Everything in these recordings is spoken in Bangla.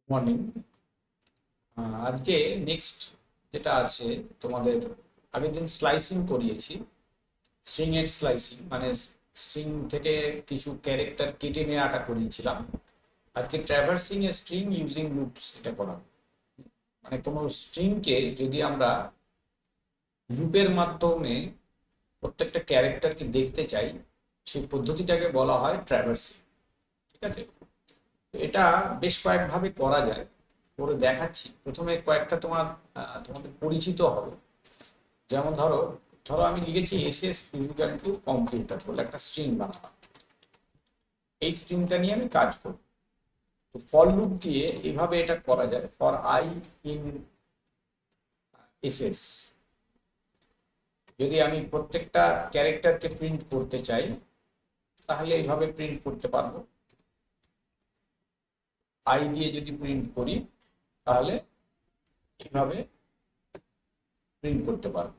মর্নিং। আজকে নেক্সট যেটা আছে তোমাদের, আগের দিন স্লাইসিং করিয়েছি, স্ট্রিং এর স্লাইসিং মানে স্ট্রিং থেকে কিছু ক্যারেক্টার কেটে নিয়ে আঁকা করিয়েছিলাম। আজকে ট্র্যাভার্সিং এ স্ট্রিং ইউজিং লুপস এটা করা, মানে কোনো স্ট্রিংকে যদি আমরা লুপের মাধ্যমে প্রত্যেকটা ক্যারেক্টারকে দেখতে চাই, সেই পদ্ধতিটাকে বলা হয় ট্র্যাভার্সিং। ঠিক আছে, তো এটা বেশ কয়েকভাবে করা যায়, করে দেখাচ্ছি। প্রথমে কয়েকটা তোমাদের পরিচিত হবে। যেমন ধরো ধরো আমি লিখেছি S S physical to computer বলে একটা স্ট্রিং বানালাম। এই স্ট্রিংটা নিয়ে আমি কাজ করব। তো ফর লুপ দিয়ে এভাবে এটা করা যায়। For I in S S, যদি আমি প্রত্যেকটা ক্যারেক্টারকে প্রিন্ট করতে চাই তাহলে এইভাবে প্রিন্ট করতে পারবো। আই দিয়ে যদি প্রিন্ট করি তাহলে এইভাবে প্রিন্ট করতে পারবো।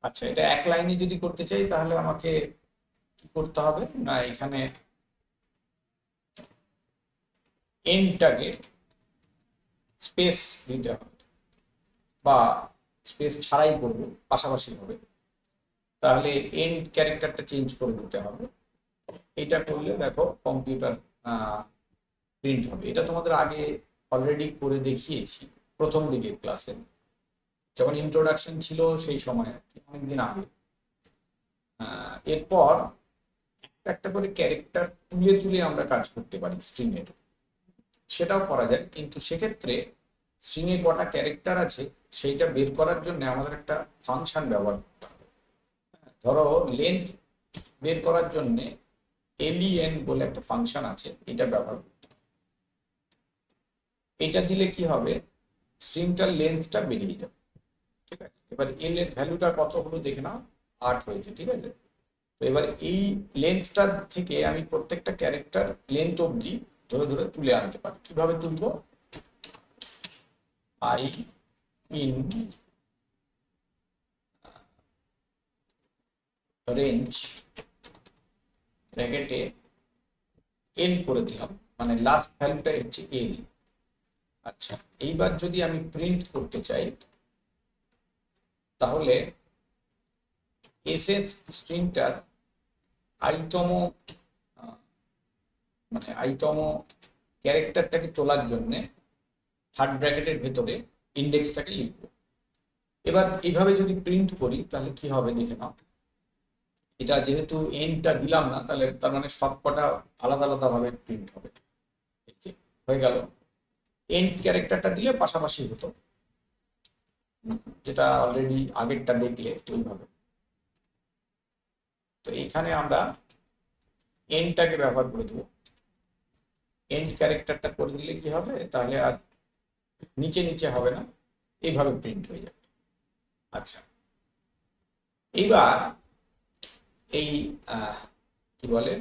আচ্ছা, এটা এক লাইনে যদি করতে চাই তাহলে আমাকে কি করতে হবে না, এখানে এন্ডটাকে স্পেস দিতে হবে, বা স্পেস ছাড়াই করবো, পাশাপাশি হবে। তাহলে এন্ড ক্যারেক্টারটা চেঞ্জ করে দিতে হবে। এটা করলে দেখো কম্পিউটার প্রিন্ট হবে। এটা তোমাদের আগে অলরেডি করে দেখিয়েছি প্রথম দিকের ক্লাসে, যখন ইন্ট্রোডাকশন ছিল সেই সময় আর কি, অনেকদিন আগে। এরপর একটা একটা করে ক্যারেক্টার তুলে তুলে আমরা কাজ করতে পারি স্ট্রিং এর, সেটাও করা যায়। কিন্তু সেক্ষেত্রে স্ট্রিং এ কটা ক্যারেক্টার আছে সেইটা বের করার জন্য আমাদের একটা ফাংশন ব্যবহার করতে হবে। ধরো লেন্থ বের করার জন্য len বলে একটা ফাংশন আছে, এটা ব্যবহার করতে হবে। এটা দিলে কি হবে, স্ট্রিংটার লেন্থটা বেরিয়ে যাবে। ঠিক আছে, এবার এল এর ভ্যালুটা কত হলো দেখে নাও, 8 হয়েছে। ঠিক আছে, তো এবার এই লেন্থটার থেকে আমি প্রত্যেকটা ক্যারেক্টার লেন্থ অবধি ধরে ধরে তুলে আনতে পারি। কিভাবে তুলবো, আই ইন রেঞ্জ ব্র্যাকেটে এল করে দিলাম, মানে লাস্ট ভ্যালুটা হচ্ছে এল। আচ্ছা, এইবার যদি আমি প্রিন্ট করতে চাই তাহলে এস এস স্ট্রিংটার আইতম মানে আইতম ক্যারেক্টারটাকে তোলার জন্য থার্ড ব্র্যাকেটের ভেতরে ইন্ডেক্সটাকে লিখবো। এবার এইভাবে যদি প্রিন্ট করি তাহলে কি হবে দেখে নাও। এটা যেহেতু এন্ডটা দিলাম না, তাহলে তার মানে সবকটা আলাদা আলাদা ভাবে প্রিন্ট হবে। হয়ে গেল। এন্ড ক্যারেক্টারটা দিলে পাশাপাশি হতো, যেটা অলরেডি আগেরটা দেখলে ওইভাবে। তো এইখানে আমরা এন্ডটাকে ব্যবহার করে দেবো। এন্ড ক্যারেক্টারটা করে দিলে কি হবে, তাহলে আর নিচে নিচে হবে না, এইভাবে প্রিন্ট হয়ে যাবে। আচ্ছা, এইবার এই কি বলে,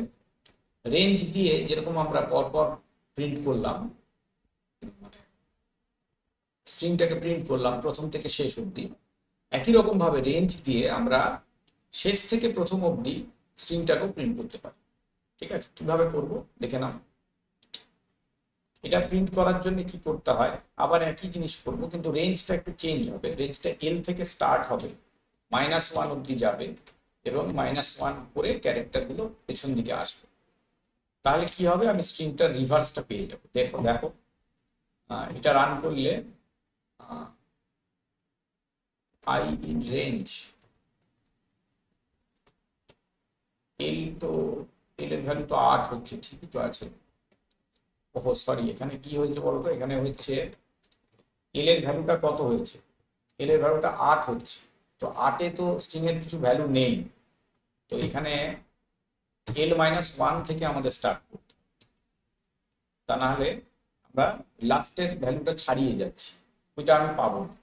রেঞ্জ দিয়ে যেরকম আমরা পরপর প্রিন্ট করলাম, স্ট্রিংটাকে প্রিন্ট করলাম প্রথম থেকে শেষ অবধি, একই রকম ভাবে রেঞ্জ দিয়ে আমরা শেষ থেকে প্রথম অবধি স্ট্রিংটাকেও প্রিন্ট করতে পারি। ঠিক আছে, কিভাবে করব দেখে নাও। এটা প্রিন্ট করার জন্য কি করতে হয়, আবার একই জিনিস করব, কিন্তু রেঞ্জটা একটু চেঞ্জ হবে। রেঞ্জটা এল থেকে স্টার্ট হবে, -1 অবধি যাবে, এবং -1 করে ক্যারেক্টার গুলো পেছন দিকে আসবে। তাহলে কি হবে, আমি স্ট্রিংটার রিভার্সটা পেয়ে যাবো। দেখো দেখো, এটা রান করলে আই ইন রেঞ্জ এল, তো এল এর ভ্যালু তো 8 হচ্ছে, ঠিকই তো আছে। ওহো সরি, এখানে কি হয়েছে বলতো, এখানে হচ্ছে এল এর ভ্যালুটা কত হয়েছে, এল এর ভ্যালুটা 8 হচ্ছে। তো 8-এ তো স্ট্রিং এর কিছু ভ্যালু নেই, তো এখানে L-1 থেকে আমাদের স্টার্ট করতে, তা না হলে আমরা লাস্টের ভ্যালুটা ছাড়িয়ে যাচ্ছি, ওইটা আমি পাবো না।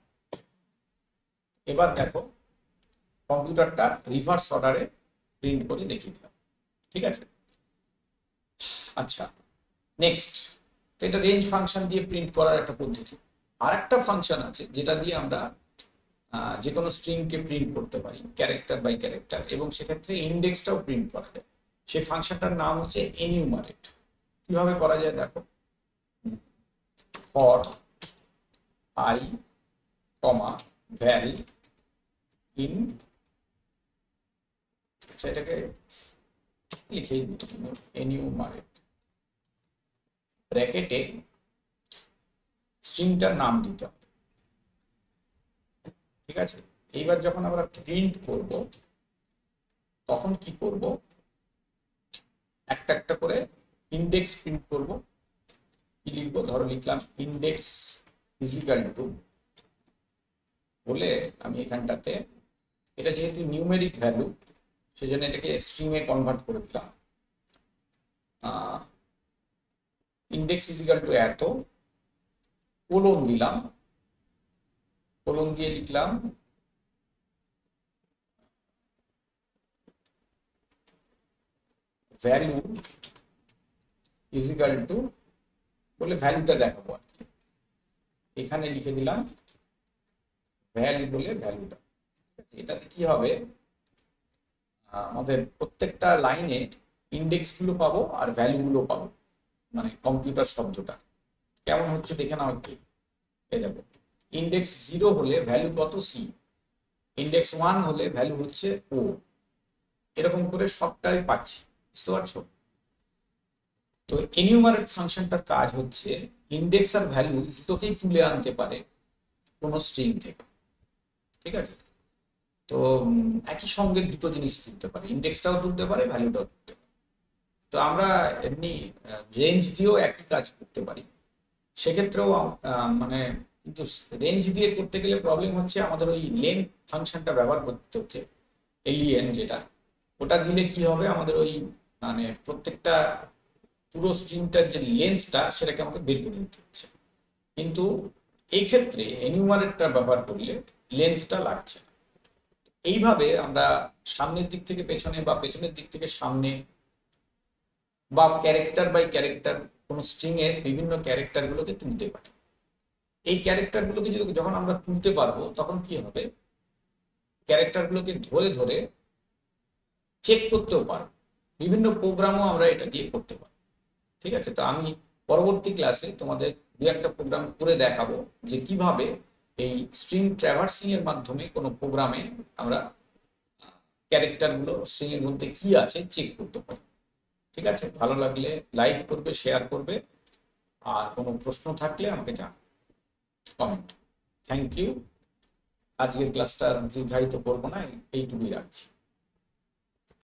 এবার দেখো কম্পিউটারটা রিভার্স অর্ডারে প্রিন্ট করে দেখিয়ে দিলাম। ঠিক আছে, আচ্ছা নেক্সট। তো এটা রেঞ্জ ফাংশন দিয়ে প্রিন্ট করার একটা পদ্ধতি। আর একটা ফাংশন আছে যেটা দিয়ে আমরা যে কোনো স্ট্রিংকে প্রিন্ট করতে পারি ক্যারেক্টার বাই ক্যারেক্টার, এবং সেক্ষেত্রে ইন্ডেক্সটাও প্রিন্ট করা যায়। সেই ফাংশনটার নাম হচ্ছে এনিউমারেট। কিভাবে করা যায় দেখো, for I comma val in, সেটাকে লিখে এনিউমারেট ব্র্যাকেটে স্ট্রিংটার নাম দিতে হবে। ঠিক আছে, এইবার যখন আমরা প্রিন্ট করব তখন কি করব, একটা একটা করে ইন্ডেক্স প্রিন্ট করব। কি লিখবো, ধরো লিখলাম ইন্ডেক্স ইজ ইকুয়াল টু, বলে আমি এখানটাতে, এটা যেহেতু নিউমেরিক ভ্যালু সেজন্য এটাকে স্ট্রিং এ কনভার্ট করে দিলাম। ইন্ডেক্স ইজ ইকুয়াল টু এত, কোলন দিলাম, কোলন দিয়ে লিখলাম ভ্যালু ইজ ইকুয়াল টু, বলে ভ্যালুটা দেখাবো আর কি, এখানে লিখে দিলাম ভ্যালু বলে ভ্যালুটা। এটাতে কি হবে, আমাদের প্রত্যেকটা লাইনে ইন্ডেক্স গুলো পাবো আর ভ্যালু গুলো পাবো, মানে কম্পিউটার শব্দটা কেমন হচ্ছে দেখে নাও একটু। এই দেখো, ইন্ডেক্স 0 হলে ভ্যালু কত সি, ইন্ডেক্স 1 হলে ভ্যালু হচ্ছে ও, এরকম করে সবটাই পাচ্ছি, বুঝতে পারছো? তো এনিউমারেট ফাংশনটার কাজ হচ্ছে ইন্ডেক্স আর ভ্যালু দুটোকেই তুলে আনতে পারে কোনো স্ট্রিং থেকে। ঠিক আছে, তো একই সঙ্গে দুটো জিনিস তুলতে পারে, ইন্ডেক্সটাও তুলতে পারে, ভ্যালুটাও তুলতে পারে। তো আমরা এমনি রেঞ্জ দিয়েও একই কাজ করতে পারি, সেক্ষেত্রেও মানে, কিন্তু রেঞ্জ দিয়ে করতে গেলে প্রবলেম হচ্ছে আমাদের ওই লেন ফাংশনটা ব্যবহার করতে হচ্ছে, এলিয়েন যেটা, ওটা দিলে কি হবে, আমাদের ওই মানে প্রত্যেকটা পুরো স্ট্রিংটার যে লেন্থটা সেটাকে আমাকে বের করে নিতে হচ্ছে। কিন্তু এই ক্ষেত্রে এনিউমারেটটা ব্যবহার করলে লেন্থটা লাগছে না। এইভাবে আমরা সামনের দিক থেকে পেছনে বা পেছনের দিক থেকে সামনে, বা ক্যারেক্টার বাই ক্যারেক্টার কোন স্ট্রিং এর বিভিন্ন ক্যারেক্টার গুলোকে তুলতে পারি। এই ক্যারেক্টার গুলোকে যখন আমরা তুলতে পারবো তখন কি হবে, ক্যারেক্টার গুলোকে ধরে ধরে চেক করতেও পারবো, বিভিন্ন প্রোগ্রামও আমরা এটা দিয়ে করতে পারবো। ঠিক আছে, তো আমি পরবর্তী ক্লাসে তোমাদের দু একটা প্রোগ্রাম করে দেখাবো যে কিভাবে এই স্ট্রিং ট্র্যাভার্সিং এর মাধ্যমে কোনো প্রোগ্রামে আমরা ক্যারেক্টার গুলো স্ট্রিং এর মধ্যে কি আছে চেক করতে পারি। ঠিক আছে, ভালো লাগলে লাইক করবে, শেয়ার করবে, আর কোনো প্রশ্ন থাকলে আমাকে জানাবে কমেন্ট। Thank you. আজকের ক্লাসটা দীর্ঘায়িত করবো না, এইটুকুই রাখছি।